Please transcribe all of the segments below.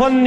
ظن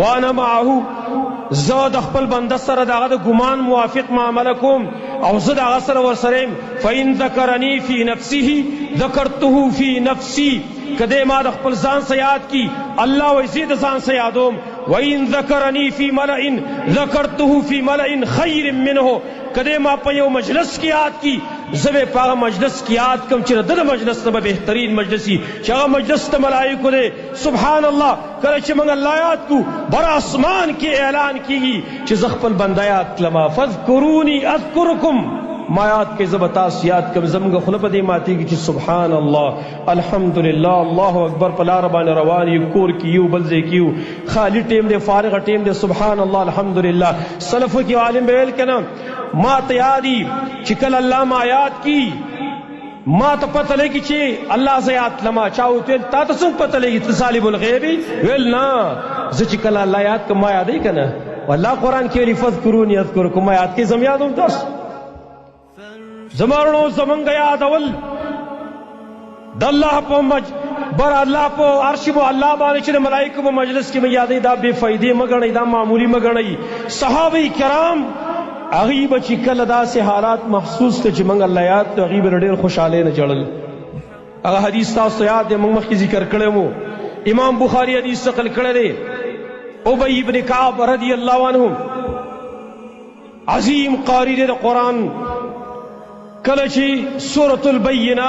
وانا معه زاد خپل بنده سره دغه ګمان موافق معامله کوم او زه دغه سره ورسره فإن ذكرني في نفسه ذكرته في نفسي کده ما د خپل ځان سے یاد کی الله وزید ځان سے یادوم وإن ذكرني في ملأ ذكرته في ملأ خير منه کده ما په یو مجلس کی یاد کی زبه پاغه مجلس کی یاد کم چې د مجلس ته بهترین مجلسی چې هغه مجلس ته ملائکه دے سبحان الله کله چې موږ الله یاد کو بر اسمان کې اعلان کیږي چې زخپل بندیات لما فذكروني اذكركم ما یاد کې زبتاس یاد کم زمغه خله په دې ماتي کې چې سبحان الله الحمدلله الله اکبر په لار باندې روان یو کور کې یو بل ځای کې یو خالی ټیم دې فارغ ټیم دې سبحان الله الحمدلله سلف کې عالم ویل کنه ما تیاری چې کله الله ما یاد کی ما ته پته لګی چې الله زیات لما چاو ته تا ته څنګه پته لګی ته طالب الغیب ویل نه زه چې کله الله یاد کما یادې کنه والله قران کې ویل فذكروني اذكركم ما یاد کې زم یادوم تاسو زمارنو زمنګ یادول د الله په بر الله په عرش په الله باندې چې ملائکه په مجلس کې یادې دا بے فائدې مګنې دا معمولی مګنې صحابه کرام غیب چې کله داسې حالات محسوس ته چې موږ الله یاد ته غیب ډېر خوشاله نه جوړل هغه حدیث تاسو یاد دی موږ مخکې ذکر کړی مو امام بخاری حدیث نقل کړی دی ابی ابن کعب رضی الله عنه عظیم قاری دی د قرآن کله چې سورة البینہ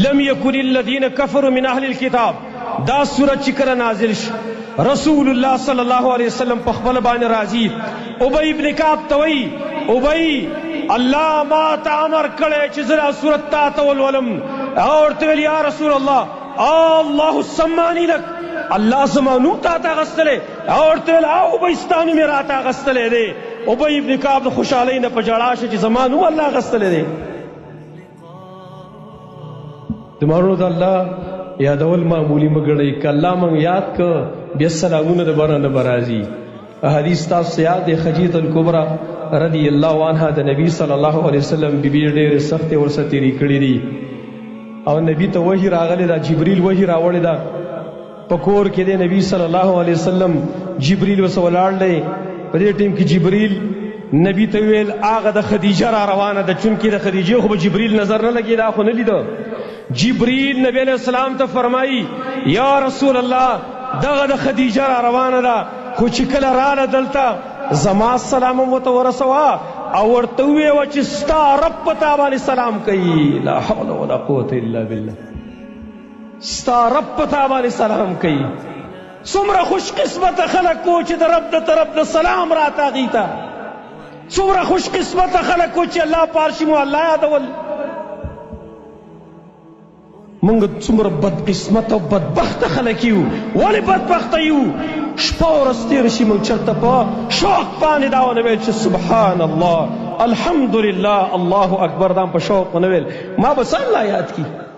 لم یکن الذین کفروا من اهل الكتاب دا سورت چې کله نازل شو رسول الله صلی الله علیه وسلم په خپل باندې راضی ابی ابن کعب توئی ابی الله ما تعمر کړي چې زرا سورت تا تول ولم اور ته یا رسول الله الله سمانی لك الله زمانو تا غسله اور ته او بيستانو میرا تا غسله دي ابی ابن کعب خوشاله نه پجړا چې زمانو الله غسله دي تمہارو د الله یادول معمولی مګړی کله من یاد ک بیا سلامونه د باران برازي حدیث تاسو یاد دی خدیجه الکبرى رضی الله عنها د نبی صلی الله علیه وسلم بیبي ډېر سخت ورسره تیری کړی دي او نبی ته وحی راغلی دا جبرئیل وحی راوړی دا پکور کې دی نبی صلی الله علیه وسلم جبرئیل وسولاړ دی په دې ټیم کې جبرئیل نبی ته ویل هغه د خدیجه را روانه ده چونکې د خدیجه خو جبرئیل نظر نه لګی دا خو نه لیدو جبرئیل نبی علیہ السلام ته فرمایي یا رسول الله دغه د خدیجه را روانه ده خو چې کله رااله دلته زما سلام ورته ورسوه او ورته وویه چې ستا رب په تا باندې سلام کوي لا حول ولا قوة الا بالله ستا رب په تا باندې سلام کوي څومره خوش قسمته خلک و چې د رب د طرف د سلام راته هغوی ته څومره خوش قسمته خلک و چې الله پارشي مو الله یادول منگ څومره بد قسمت او بدبخت خلک یو ولې بدبخت یو شپه ورځ تېره شي موږ چېرته په شوق باندې دا ونه ویل چې سبحان الله الحمدلله الله اکبر دا په شوق ونه ویل ما به څه الله یاد کړي